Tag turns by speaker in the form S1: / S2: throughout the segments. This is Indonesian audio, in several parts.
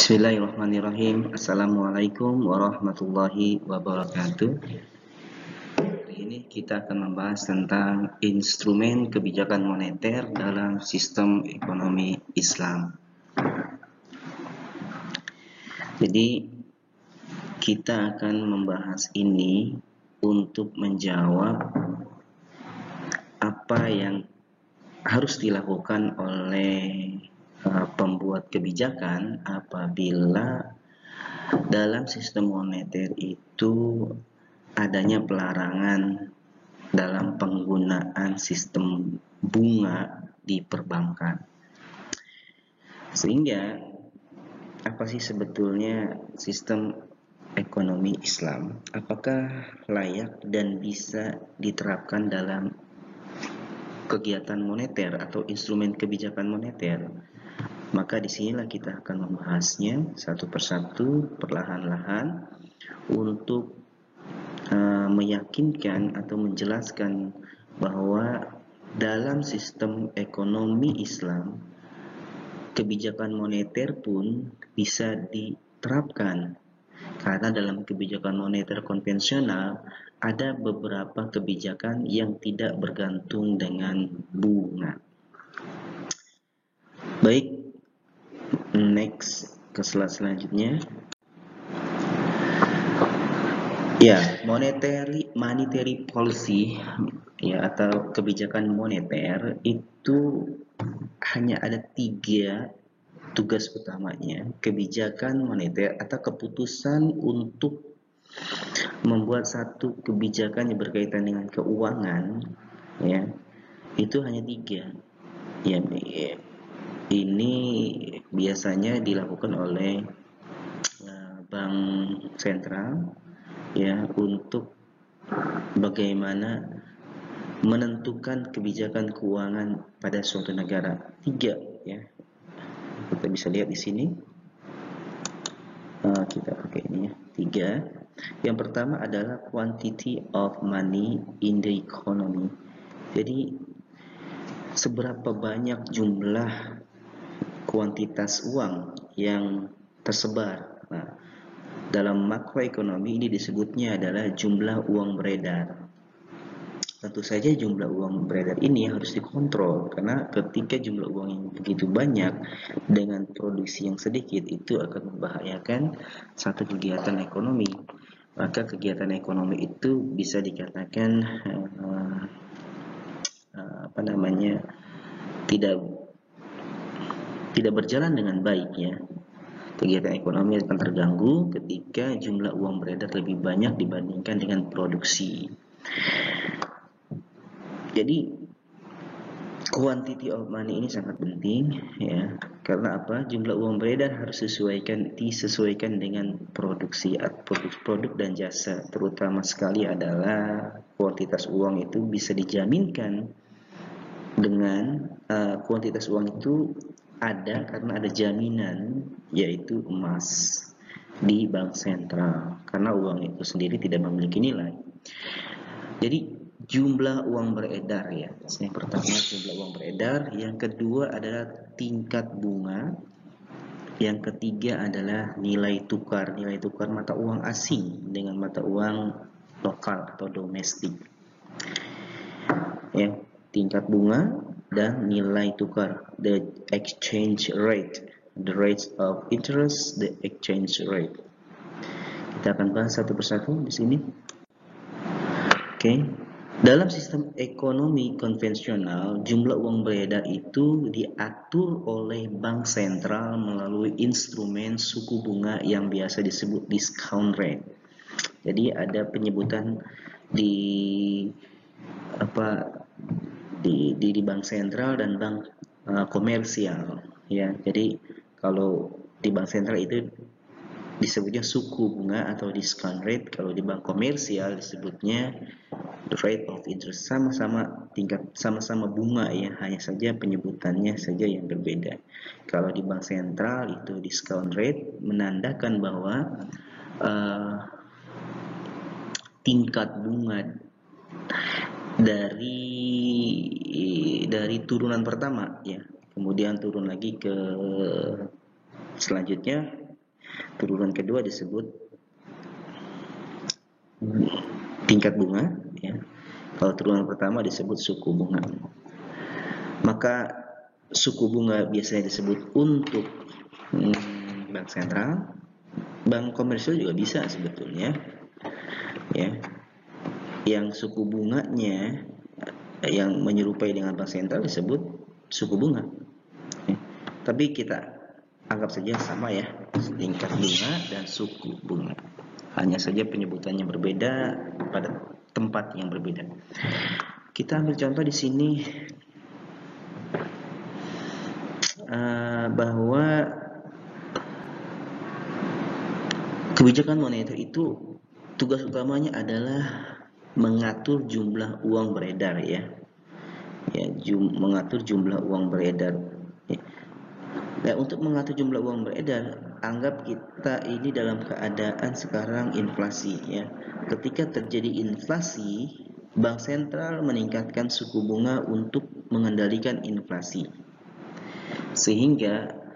S1: Bismillahirrahmanirrahim. Assalamualaikum warahmatullahi wabarakatuh. Hari ini kita akan membahas tentang instrumen kebijakan moneter dalam sistem ekonomi Islam. Jadi kita akan membahas ini untuk menjawab apa yang harus dilakukan oleh pembuat kebijakan apabila dalam sistem moneter itu adanya pelarangan dalam penggunaan sistem bunga di perbankan. Sehingga apa sih sebetulnya sistem ekonomi Islam? Apakah layak dan bisa diterapkan dalam kegiatan moneter atau instrumen kebijakan moneter? Maka disinilah kita akan membahasnya satu persatu perlahan-lahan untuk meyakinkan atau menjelaskan bahwa dalam sistem ekonomi Islam kebijakan moneter pun bisa diterapkan, karena dalam kebijakan moneter konvensional ada beberapa kebijakan yang tidak bergantung dengan bunga. Baik, next ke slide selanjutnya. Ya, monetary policy ya atau kebijakan moneter itu hanya ada 3 tugas utamanya. Kebijakan moneter atau keputusan untuk membuat satu kebijakan yang berkaitan dengan keuangan, ya, itu hanya 3. Ya, ini biasanya dilakukan oleh bank sentral, ya, untuk bagaimana menentukan kebijakan keuangan pada suatu negara. 3, ya. Kita bisa lihat di sini. Kita pakai ini ya. 3. Yang pertama adalah quantity of money in the economy. Jadi seberapa banyak jumlah kuantitas uang yang tersebar. Nah, dalam makroekonomi ini disebutnya adalah jumlah uang beredar. Tentu saja jumlah uang beredar ini harus dikontrol, karena ketika jumlah uang yang begitu banyak dengan produksi yang sedikit itu akan membahayakan satu kegiatan ekonomi. Maka kegiatan ekonomi itu bisa dikatakan tidak berjalan dengan baik, ya. Kegiatan ekonomi akan terganggu ketika jumlah uang beredar lebih banyak dibandingkan dengan produksi. Jadi quantity of money ini sangat penting, ya. Karena apa? Jumlah uang beredar harus disesuaikan dengan produksi, produk dan jasa. Terutama sekali adalah kuantitas uang itu bisa dijaminkan dengan kuantitas uang itu ada karena ada jaminan, yaitu emas di bank sentral, karena uang itu sendiri tidak memiliki nilai. Jadi jumlah uang beredar, ya. Yang pertama jumlah uang beredar, yang kedua adalah tingkat bunga, yang ketiga adalah nilai tukar mata uang asing dengan mata uang lokal atau domestik. Ya, tingkat bunga dan nilai tukar, the exchange rate, the rates of interest, the exchange rate. Kita akan bahas satu persatu di sini. Oke. Dalam sistem ekonomi konvensional, jumlah uang beredar itu diatur oleh bank sentral melalui instrumen suku bunga yang biasa disebut discount rate. Jadi ada penyebutan di bank sentral dan bank komersial, ya. Jadi kalau di bank sentral itu disebutnya suku bunga atau discount rate, kalau di bank komersial disebutnya the rate of interest. Sama-sama bunga, ya, hanya saja penyebutannya saja yang berbeda. Kalau di bank sentral itu discount rate menandakan bahwa tingkat bunga dari turunan pertama, ya, kemudian turun lagi ke selanjutnya Turunan kedua disebut tingkat bunga, ya. Kalau turunan pertama disebut suku bunga. Maka suku bunga biasanya disebut untuk bank sentral, bank komersial juga bisa sebetulnya, ya. Yang suku bunganya yang menyerupai dengan bank sentral disebut suku bunga. Ya. Tapi kita anggap saja sama ya, tingkat bunga dan suku bunga. Hanya saja penyebutannya berbeda pada tempat yang berbeda. Kita ambil contoh di sini bahwa kebijakan moneter itu tugas utamanya adalah mengatur jumlah uang beredar, ya. Mengatur jumlah uang beredar. Ya. Nah, untuk mengatur jumlah uang beredar, anggap kita ini dalam keadaan sekarang inflasi, ya. Ketika terjadi inflasi, bank sentral meningkatkan suku bunga untuk mengendalikan inflasi. Sehingga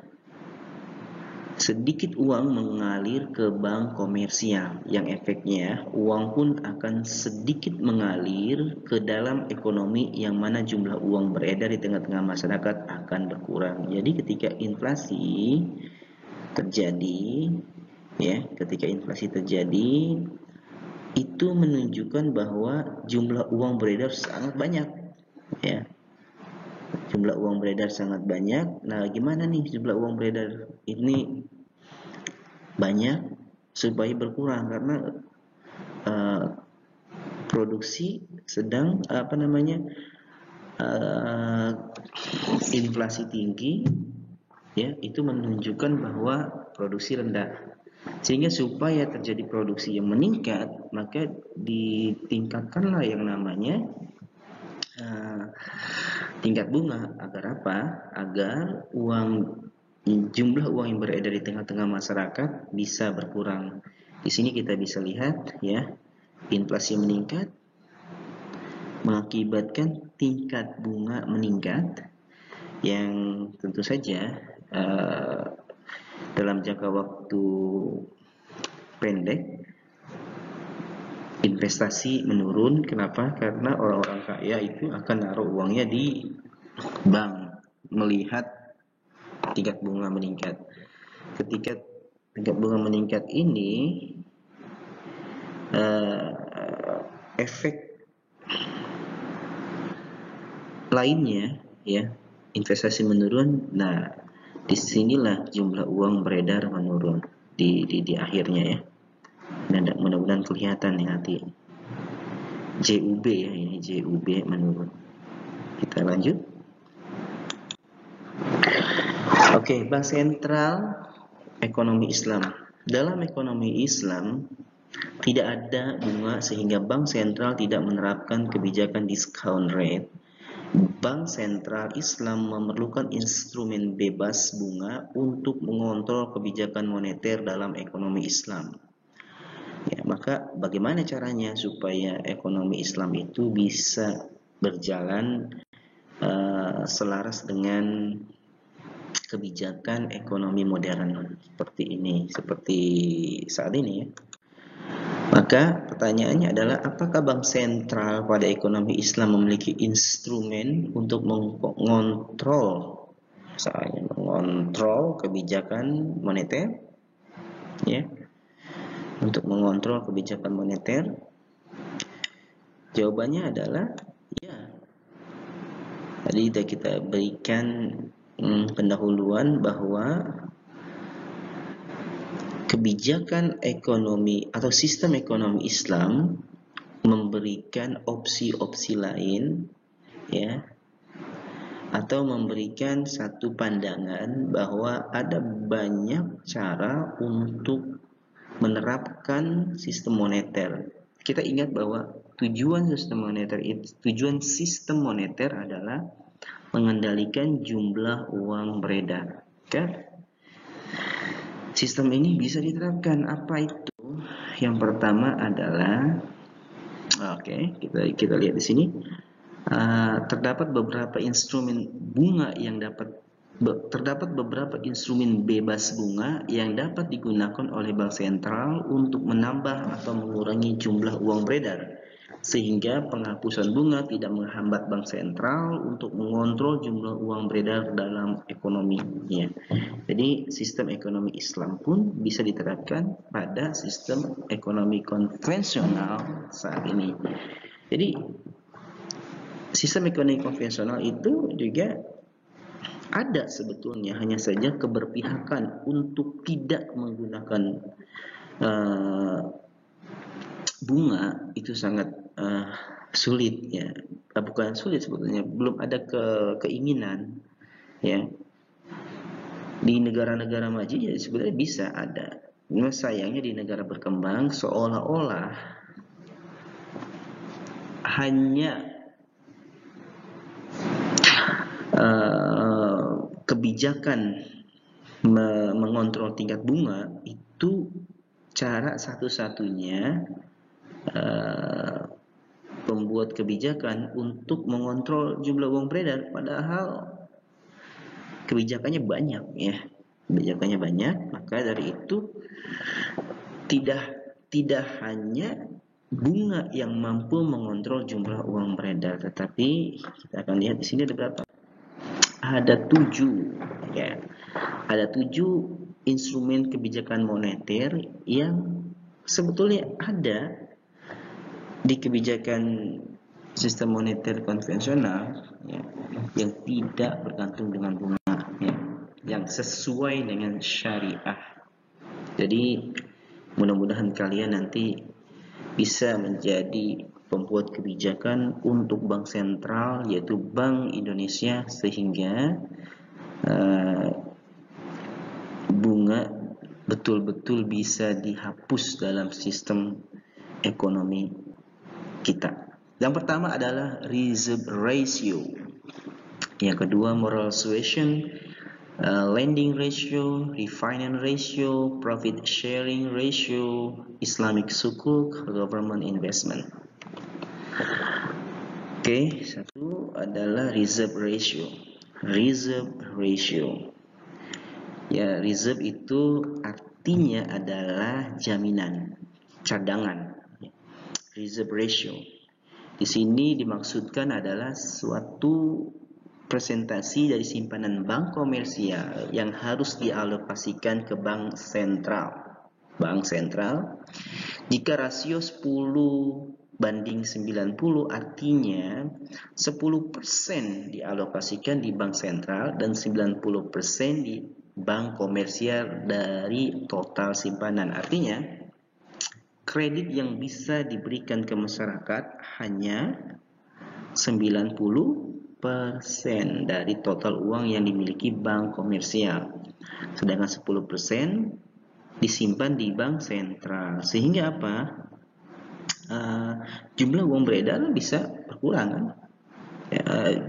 S1: sedikit uang mengalir ke bank komersial, yang efeknya uang pun akan sedikit mengalir ke dalam ekonomi, yang mana jumlah uang beredar di tengah-tengah masyarakat akan berkurang. Jadi ketika inflasi terjadi, ya, itu menunjukkan bahwa jumlah uang beredar sangat banyak, ya. Jumlah uang beredar sangat banyak. Nah, gimana nih jumlah uang beredar ini banyak supaya berkurang? Karena produksi sedang inflasi tinggi, ya, itu menunjukkan bahwa produksi rendah. Sehingga supaya terjadi produksi yang meningkat, maka ditingkatkanlah yang namanya tingkat bunga. Agar apa? Agar jumlah uang yang beredar di tengah-tengah masyarakat bisa berkurang. Di sini kita bisa lihat, ya, inflasi meningkat mengakibatkan tingkat bunga meningkat, yang tentu saja dalam jangka waktu pendek investasi menurun. Kenapa? Karena orang-orang kaya itu akan naruh uangnya di bank melihat tingkat bunga meningkat. Ketika tingkat bunga meningkat ini, efek lainnya, ya, investasi menurun. Nah, disinilah jumlah uang beredar menurun di akhirnya, ya. Dan mudah-mudahan kelihatan nih nanti JUB, ya, ini JUB menurun. Kita lanjut. Oke, Bank Sentral Ekonomi Islam. Dalam ekonomi Islam tidak ada bunga, sehingga bank sentral tidak menerapkan kebijakan discount rate. Bank sentral Islam memerlukan instrumen bebas bunga untuk mengontrol kebijakan moneter dalam ekonomi Islam. Ya, maka bagaimana caranya supaya ekonomi Islam itu bisa berjalan selaras dengan kebijakan ekonomi modern seperti ini, seperti saat ini, ya. Maka pertanyaannya adalah, apakah bank sentral pada ekonomi Islam memiliki instrumen untuk mengontrol kebijakan moneter, ya, untuk mengontrol kebijakan moneter? Jawabannya adalah ya. Tadi sudah kita berikan pendahuluan bahwa kebijakan ekonomi atau sistem ekonomi Islam memberikan opsi-opsi lain, ya, atau memberikan satu pandangan bahwa ada banyak cara untuk menerapkan sistem moneter. Kita ingat bahwa tujuan sistem moneter adalah mengendalikan jumlah uang beredar. Oke? Sistem ini bisa diterapkan. Apa itu? Yang pertama adalah, kita lihat di sini. Terdapat beberapa instrumen bunga yang dapat terdapat beberapa instrumen bebas bunga yang dapat digunakan oleh bank sentral untuk menambah atau mengurangi jumlah uang beredar, sehingga penghapusan bunga tidak menghambat bank sentral untuk mengontrol jumlah uang beredar dalam ekonomi. Ya. Jadi sistem ekonomi Islam pun bisa diterapkan pada sistem ekonomi konvensional saat ini. Jadi sistem ekonomi konvensional itu juga ada sebetulnya, hanya saja keberpihakan untuk tidak menggunakan bunga itu sangat sulit ya. Bukan sulit sebetulnya, belum ada keinginan ya. Di negara-negara maju ya sebenarnya bisa ada. Cuma sayangnya di negara berkembang seolah-olah hanya kebijakan mengontrol tingkat bunga itu cara satu-satunya pembuat kebijakan untuk mengontrol jumlah uang beredar, padahal kebijakannya banyak ya. Kebijakannya banyak, maka dari itu tidak hanya bunga yang mampu mengontrol jumlah uang beredar, tetapi kita akan lihat di sini ada berapa? Ada 7 ya. Ada 7 instrumen kebijakan moneter yang sebetulnya ada di kebijakan sistem moneter konvensional ya, yang tidak bergantung dengan bunga ya, yang sesuai dengan syariah. Jadi mudah-mudahan kalian nanti bisa menjadi pembuat kebijakan untuk bank sentral, yaitu Bank Indonesia, sehingga bunga betul-betul bisa dihapus dalam sistem ekonomi kita. Yang pertama adalah reserve ratio. Yang kedua moral suasion, lending ratio, refinance ratio, profit sharing ratio, Islamic sukuk, government investment. Oke, satu adalah reserve ratio. Reserve ratio. Ya, reserve itu artinya adalah jaminan, cadangan. Reserve ratio. Di sini dimaksudkan adalah suatu presentasi dari simpanan bank komersial yang harus dialokasikan ke bank sentral. Bank sentral, jika rasio 10:90 artinya 10% dialokasikan di bank sentral dan 90% di bank komersial dari total simpanan. Artinya kredit yang bisa diberikan ke masyarakat hanya 90% dari total uang yang dimiliki bank komersial, sedangkan 10% disimpan di bank sentral. Sehingga apa? Jumlah uang beredar bisa berkurang kan?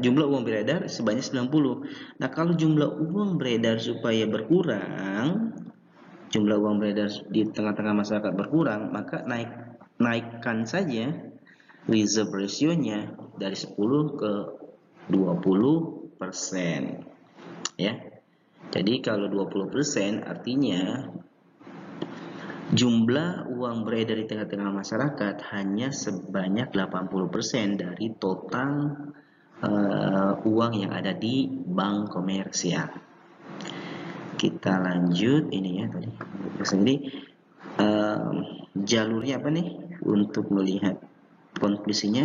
S1: Jumlah uang beredar sebanyak 90. Nah, kalau jumlah uang beredar supaya berkurang, jumlah uang beredar di tengah-tengah masyarakat berkurang, maka naikkan saja reserve ratio-nya dari 10 ke 20%. Ya. Jadi kalau 20% artinya jumlah uang beredar di tengah-tengah masyarakat hanya sebanyak 80% dari total uang yang ada di bank komersial. Kita lanjut ini ya tadi. Jadi jalurnya apa nih untuk melihat konklusinya?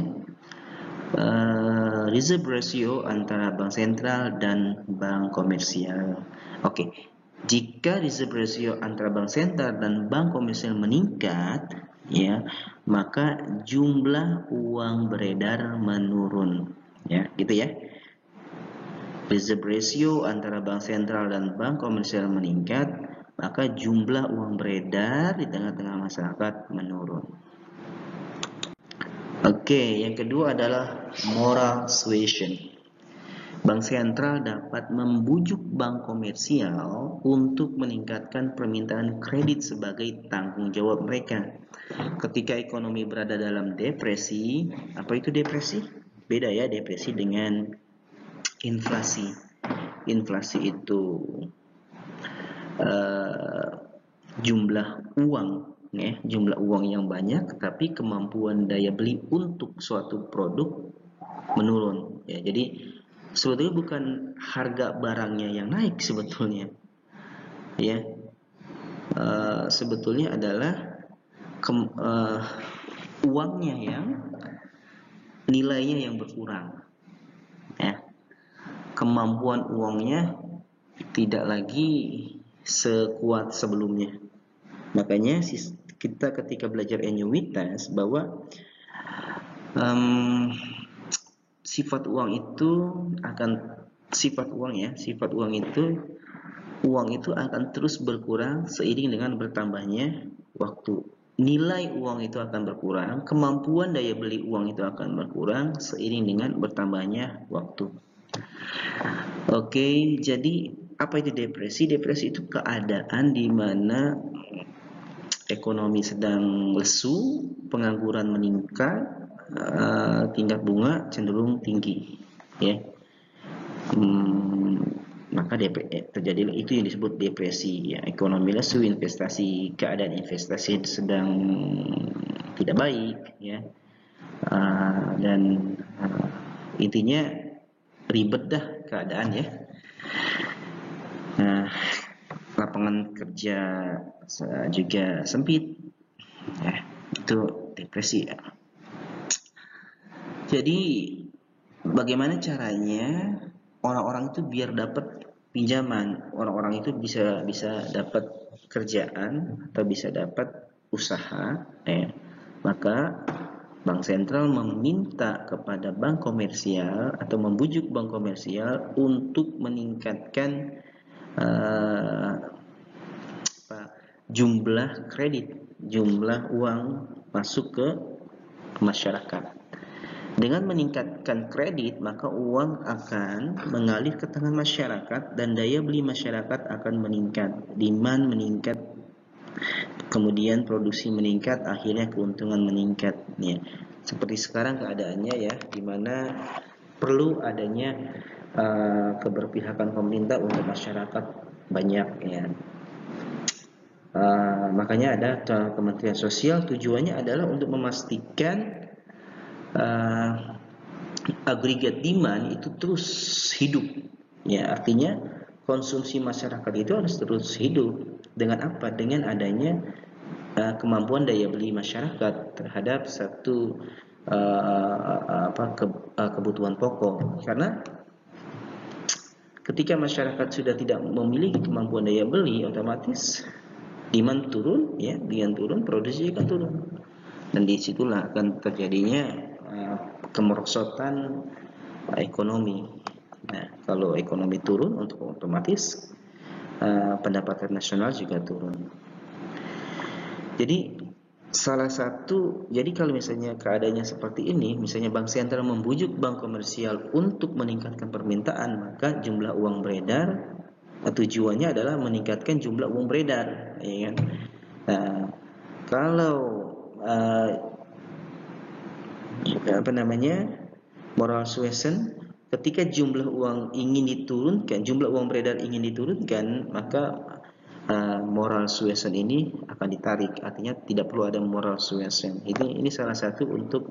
S1: Reserve ratio antara bank sentral dan bank komersial. Oke. Jika reserve ratio antara bank sentral dan bank komersial meningkat, ya, maka jumlah uang beredar menurun, ya, gitu ya. Reserve ratio antara bank sentral dan bank komersial meningkat, maka jumlah uang beredar di tengah-tengah masyarakat menurun. Oke, yang kedua adalah moral suasion. Bank sentral dapat membujuk bank komersial untuk meningkatkan permintaan kredit sebagai tanggung jawab mereka. Ketika ekonomi berada dalam depresi, apa itu depresi? Beda ya depresi dengan inflasi. inflasi itu jumlah uang, ya, jumlah uang yang banyak, tapi kemampuan daya beli untuk suatu produk menurun. Ya, jadi sebetulnya bukan harga barangnya yang naik sebetulnya, ya, sebetulnya adalah uangnya yang nilainya yang berkurang, ya, kemampuan uangnya tidak lagi sekuat sebelumnya. Makanya kita ketika belajar annuitas bahwa sifat uang itu akan terus berkurang seiring dengan bertambahnya waktu. Nilai uang itu akan berkurang, kemampuan daya beli uang itu akan berkurang seiring dengan bertambahnya waktu. Oke, jadi apa itu depresi? Depresi itu keadaan di mana ekonomi sedang lesu, pengangguran meningkat, tingkat bunga cenderung tinggi, ya. Maka terjadilah itu yang disebut depresi, ya. Ekonomi lesu, keadaan investasi sedang tidak baik, ya. Dan intinya ribet dah keadaan, ya. Lapangan kerja juga sempit, ya. Itu depresi, ya. Jadi bagaimana caranya orang-orang itu biar dapat pinjaman, orang-orang itu bisa dapat kerjaan atau bisa dapat usaha, ya. Maka Bank Sentral meminta kepada bank komersial atau membujuk bank komersial untuk meningkatkan jumlah kredit, jumlah uang masuk ke masyarakat. Dengan meningkatkan kredit, maka uang akan mengalir ke tangan masyarakat dan daya beli masyarakat akan meningkat, demand meningkat, kemudian produksi meningkat, akhirnya keuntungan meningkat, ya. Seperti sekarang keadaannya, ya, di mana perlu adanya keberpihakan pemerintah untuk masyarakat banyak, ya. Makanya ada Kementerian Sosial, tujuannya adalah untuk memastikan agregat demand itu terus hidup, ya. Artinya konsumsi masyarakat itu harus terus hidup. Dengan apa? Dengan adanya kemampuan daya beli masyarakat terhadap satu kebutuhan pokok. Karena ketika masyarakat sudah tidak memiliki kemampuan daya beli, otomatis demand turun, ya, demand turun, produksi akan turun, dan disitulah akan terjadinya kemerosotan ekonomi. Nah, kalau ekonomi turun, untuk otomatis pendapatan nasional juga turun. Jadi kalau misalnya keadaannya seperti ini, misalnya Bank Sentral membujuk bank komersial untuk meningkatkan permintaan, maka jumlah uang beredar, tujuannya adalah meningkatkan jumlah uang beredar, ya kan? Nah, kalau moral suasion, ketika jumlah uang beredar ingin diturunkan, maka moral suasion ini akan ditarik. Artinya tidak perlu ada moral suasion. Ini salah satu untuk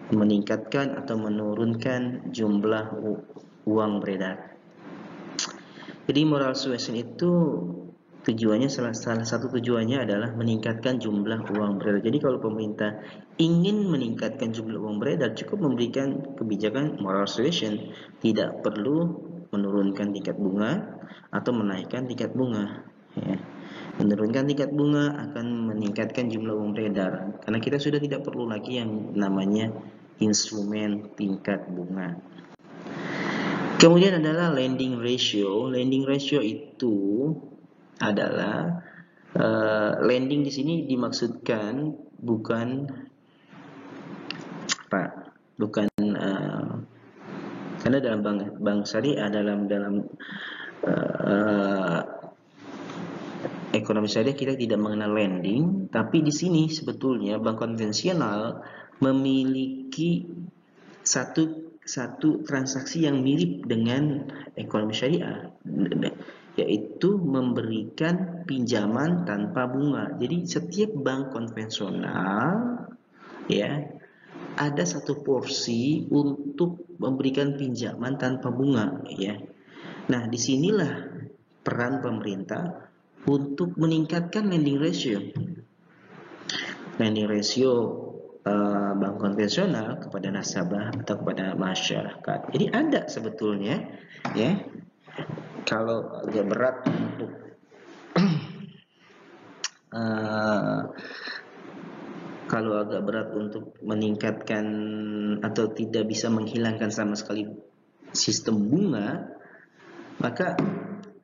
S1: meningkatkan atau menurunkan jumlah uang beredar. Jadi moral suasion itu tujuannya, salah satu tujuannya adalah meningkatkan jumlah uang beredar. Jadi kalau pemerintah ingin meningkatkan jumlah uang beredar, cukup memberikan kebijakan moral suasion, tidak perlu menurunkan tingkat bunga atau menaikkan tingkat bunga, ya. Menurunkan tingkat bunga akan meningkatkan jumlah uang beredar, karena kita sudah tidak perlu lagi yang namanya instrumen tingkat bunga. Kemudian adalah lending ratio. Lending ratio itu adalah lending di sini dimaksudkan bukan karena dalam bank syariah, dalam ekonomi syariah kita tidak mengenal lending, tapi di sini sebetulnya bank konvensional memiliki satu satu transaksi yang mirip dengan ekonomi syariah, yaitu memberikan pinjaman tanpa bunga. Jadi setiap bank konvensional ya ada satu porsi untuk memberikan pinjaman tanpa bunga ya. Nah, disinilah peran pemerintah untuk meningkatkan lending ratio. Lending ratio bank konvensional kepada nasabah atau kepada masyarakat. Jadi ada sebetulnya ya. Kalau agak berat untuk kalau agak berat untuk meningkatkan atau tidak bisa menghilangkan sama sekali sistem bunga, maka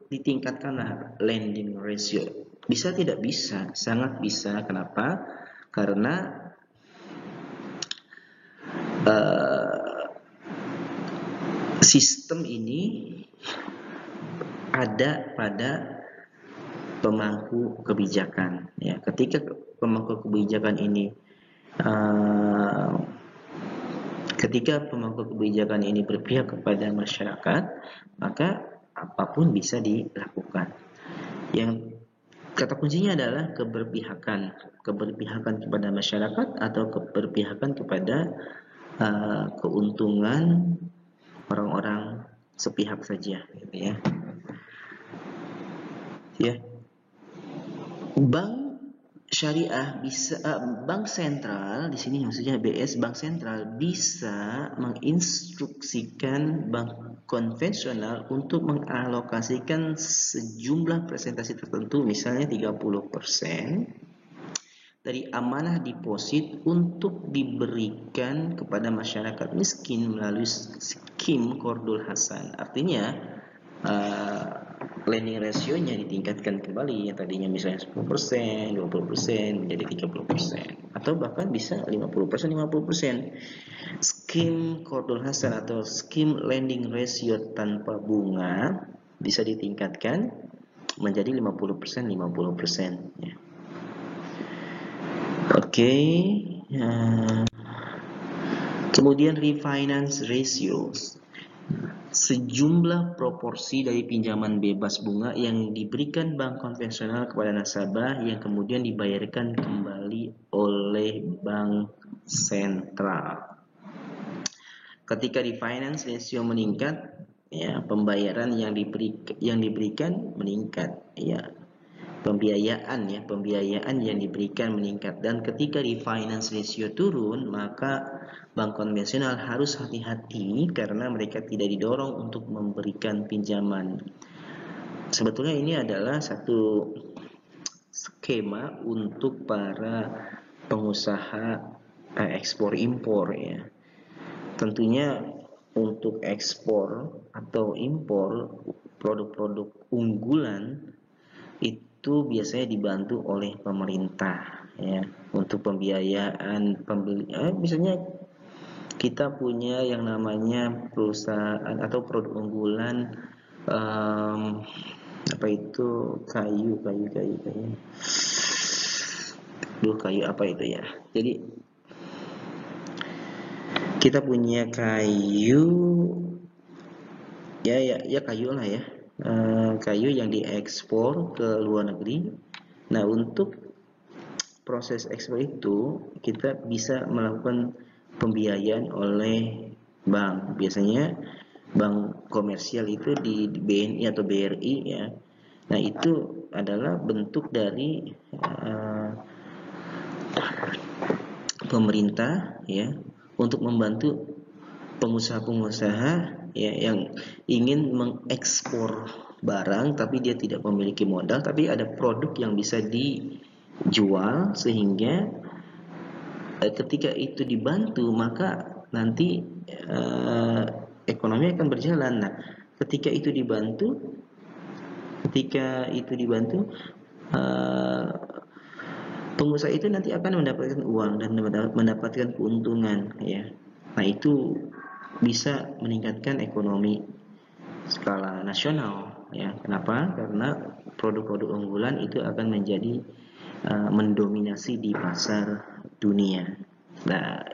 S1: ditingkatkanlah lending ratio. Bisa tidak bisa? Sangat bisa. Kenapa? Karena sistem ini ada pada pemangku kebijakan. Ya, ketika pemangku kebijakan ini berpihak kepada masyarakat, maka apapun bisa dilakukan. Yang kata kuncinya adalah keberpihakan kepada masyarakat atau keberpihakan kepada keuntungan orang-orang sepihak saja, gitu ya. Ya, bank syariah bisa, bank sentral di sini maksudnya BS, bank sentral bisa menginstruksikan bank konvensional untuk mengalokasikan sejumlah persentase tertentu, misalnya 30% dari amanah deposit untuk diberikan kepada masyarakat miskin melalui skim Qardul Hasan. Artinya lending ratio-nya ditingkatkan kembali, yang tadinya misalnya 10%, 20% menjadi 30%, atau bahkan bisa 50%, 50%. Skim Qardul Hasan atau skim lending ratio tanpa bunga bisa ditingkatkan menjadi 50%, 50%. Ya. Oke. Kemudian refinance ratios. Sejumlah proporsi dari pinjaman bebas bunga yang diberikan bank konvensional kepada nasabah yang kemudian dibayarkan kembali oleh bank sentral. Ketika refinance ratio meningkat, ya, pembayaran yang diberikan meningkat, ya. Pembiayaan yang diberikan meningkat, dan ketika refinance ratio turun, maka bank konvensional harus hati-hati karena mereka tidak didorong untuk memberikan pinjaman. Sebetulnya ini adalah satu skema untuk para pengusaha ekspor impor ya. Tentunya untuk ekspor atau impor produk-produk unggulan itu biasanya dibantu oleh pemerintah ya untuk pembiayaan misalnya kita punya yang namanya perusahaan atau produk unggulan apa itu kayu apa itu ya. Jadi kita punya kayu ya kayu lah ya. Kayu yang diekspor ke luar negeri. Nah, untuk proses ekspor itu kita bisa melakukan pembiayaan oleh bank. Biasanya bank komersial itu di BNI atau BRI ya. Nah, itu adalah bentuk dari pemerintah ya untuk membantu pengusaha-pengusaha ya yang ingin mengekspor barang tapi dia tidak memiliki modal, tapi ada produk yang bisa dijual sehingga ketika itu dibantu maka nanti ekonomi akan berjalan. Nah, ketika itu dibantu pengusaha itu nanti akan mendapatkan uang dan mendapatkan keuntungan ya. Nah, itu bisa meningkatkan ekonomi skala nasional ya. Kenapa? Karena produk-produk unggulan itu akan menjadi mendominasi di pasar dunia. Nah,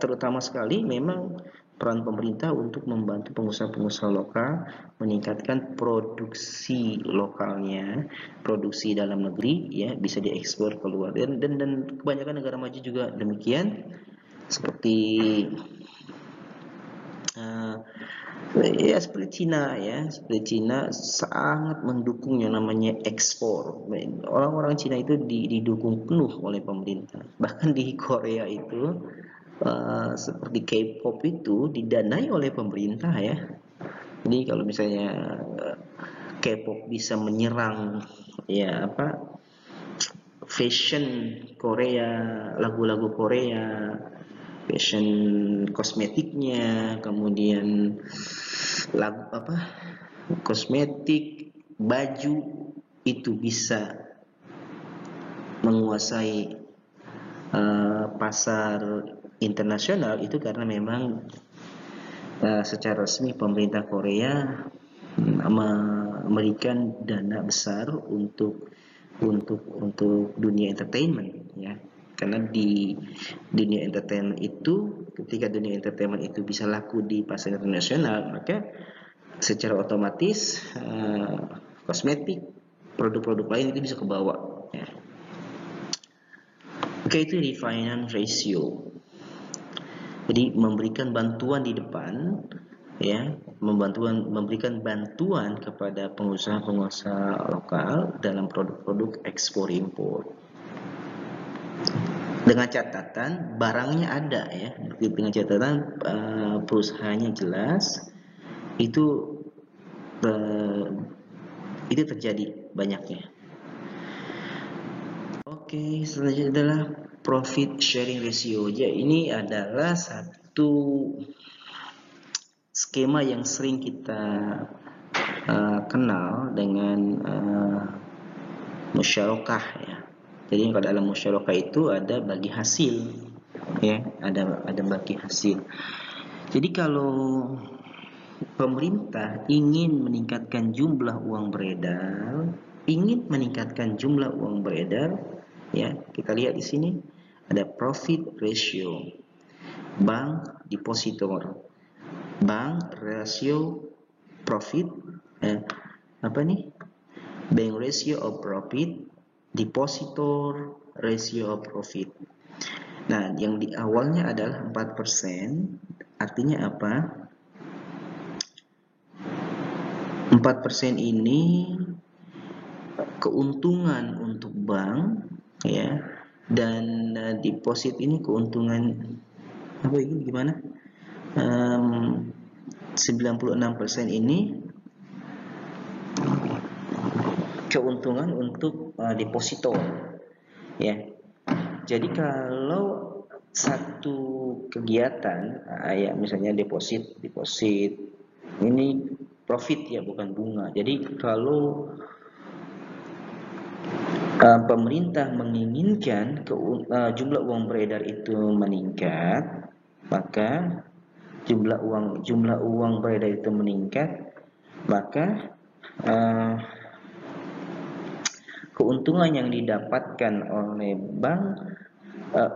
S1: terutama sekali memang peran pemerintah untuk membantu pengusaha-pengusaha lokal meningkatkan produksi lokalnya, produksi dalam negeri ya, bisa diekspor keluar. Dan kebanyakan negara maju juga demikian, seperti ya seperti Cina ya, seperti Cina sangat mendukung yang namanya ekspor. Orang-orang Cina itu didukung penuh oleh pemerintah. Bahkan di Korea itu seperti K-pop itu didanai oleh pemerintah ya. Jadi kalau misalnya K-pop bisa menyerang ya fashion Korea, lagu-lagu Korea, fashion kosmetiknya, kemudian lagu kosmetik, baju itu bisa menguasai pasar internasional, itu karena memang secara resmi pemerintah Korea memberikan dana besar untuk dunia entertainment ya. Karena di dunia entertainment itu, ketika dunia entertainment itu bisa laku di pasar internasional, maka secara otomatis kosmetik, produk-produk lain itu bisa ke bawah ya. Oke, itu refinance ratio. Jadi memberikan bantuan di depan ya, memberikan bantuan kepada pengusaha-pengusaha lokal dalam produk-produk ekspor impor. Dengan catatan barangnya ada ya, dengan catatan perusahaannya jelas, itu terjadi banyaknya. Oke, selanjutnya adalah profit sharing ratio. Jadi ini adalah satu skema yang sering kita kenal dengan musyarakah ya. Jadi pada dalam musyarakah itu ada bagi hasil ya, ada bagi hasil. Jadi kalau pemerintah ingin meningkatkan jumlah uang beredar, ya, kita lihat di sini ada profit ratio, bank depositor, bank ratio profit, bank ratio of profit, depositor ratio of profit. Nah, yang di awalnya adalah 4%, artinya apa? 4% ini keuntungan untuk bank ya, dan deposit ini keuntungan gimana? 96% ini keuntungan untuk depositor ya. Jadi kalau satu kegiatan ya, misalnya deposit ini profit ya, bukan bunga. Jadi kalau pemerintah menginginkan jumlah uang beredar itu meningkat, maka jumlah uang beredar itu meningkat, maka keuntungan yang didapatkan oleh bank,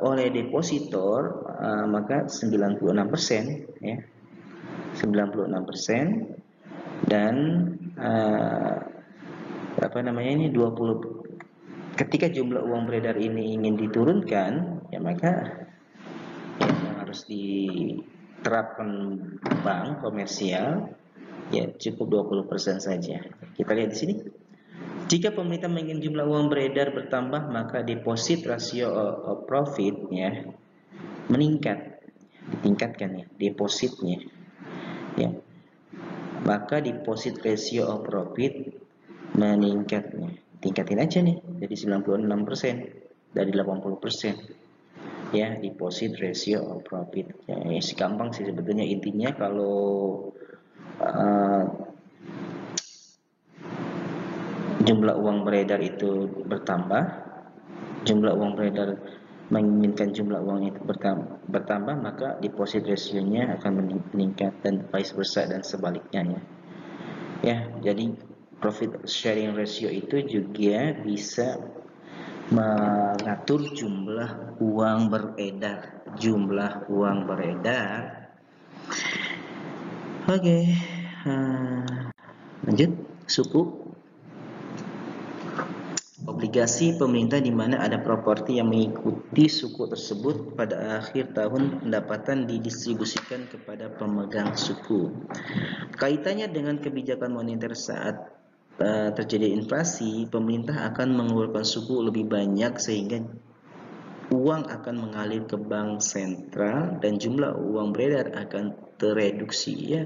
S1: oleh depositor, maka 96% ya, 96%, dan 20, ketika jumlah uang beredar ini ingin diturunkan ya, maka yang harus diterapkan bank komersial ya cukup 20% saja. Kita lihat di sini. Jika pemerintah ingin jumlah uang beredar bertambah, maka deposit ratio of profit ya ditingkatkan ya depositnya ya. Maka deposit ratio of profit meningkatnya. Tingkatin aja nih dari 96% dari 80% ya, deposit ratio of profit ya. Gampang sih sebetulnya, intinya kalau jumlah uang beredar itu bertambah, jumlah uang beredar menginginkan jumlah uang itu bertambah, maka deposit ratio-nya akan meningkat, dan vice versa dan sebaliknya ya. Jadi profit sharing ratio itu juga bisa mengatur jumlah uang beredar Oke, lanjut. Suku. Obligasi pemerintah di mana ada properti yang mengikuti suku tersebut pada akhir tahun pendapatan didistribusikan kepada pemegang suku. Kaitannya dengan kebijakan moneter saat terjadi inflasi, pemerintah akan mengeluarkan suku lebih banyak sehingga uang akan mengalir ke bank sentral dan jumlah uang beredar akan tereduksi. Ya,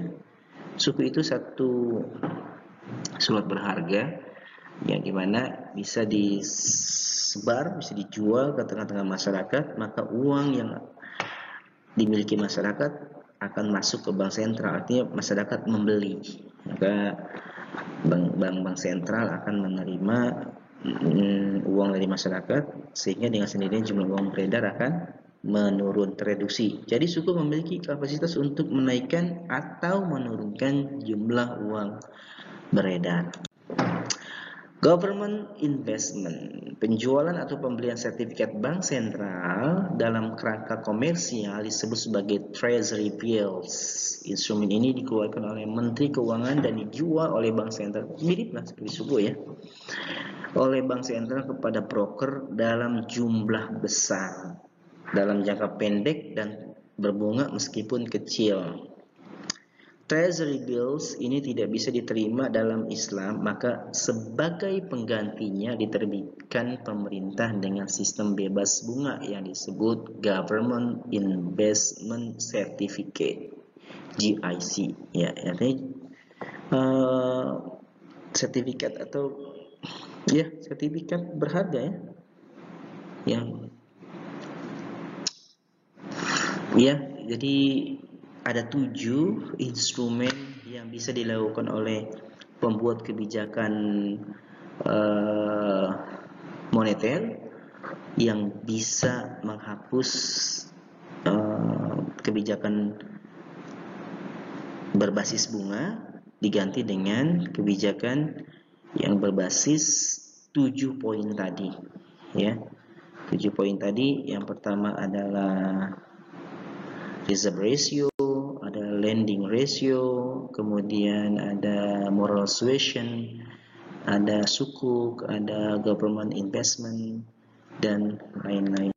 S1: suku itu satu surat berharga yang dimana bisa disebar, bisa dijual ke tengah-tengah masyarakat, maka uang yang dimiliki masyarakat akan masuk ke bank sentral, artinya masyarakat membeli, maka bank sentral akan menerima uang dari masyarakat, sehingga dengan sendirinya jumlah uang beredar akan menurun, tereduksi. Jadi suku memiliki kapasitas untuk menaikkan atau menurunkan jumlah uang beredar. Government investment, penjualan atau pembelian sertifikat bank sentral dalam kerangka komersial disebut sebagai treasury bills. Instrumen ini dikeluarkan oleh Menteri Keuangan dan dijual oleh bank sentral, miriplah seperti suku ya, oleh bank sentral kepada broker dalam jumlah besar, dalam jangka pendek dan berbunga meskipun kecil. Treasury bills ini tidak bisa diterima dalam Islam, maka sebagai penggantinya diterbitkan pemerintah dengan sistem bebas bunga yang disebut Government Investment Certificate, GIC. Ya, artinya sertifikat atau ya sertifikat berharga ya. Ya, jadi ada 7 instrumen yang bisa dilakukan oleh pembuat kebijakan moneter yang bisa menghapus kebijakan berbasis bunga diganti dengan kebijakan yang berbasis 7 poin tadi ya. 7 poin tadi, yang pertama adalah reserve ratio, ada lending ratio, kemudian ada moral suasion, ada sukuk, ada government investment, dan lain-lain.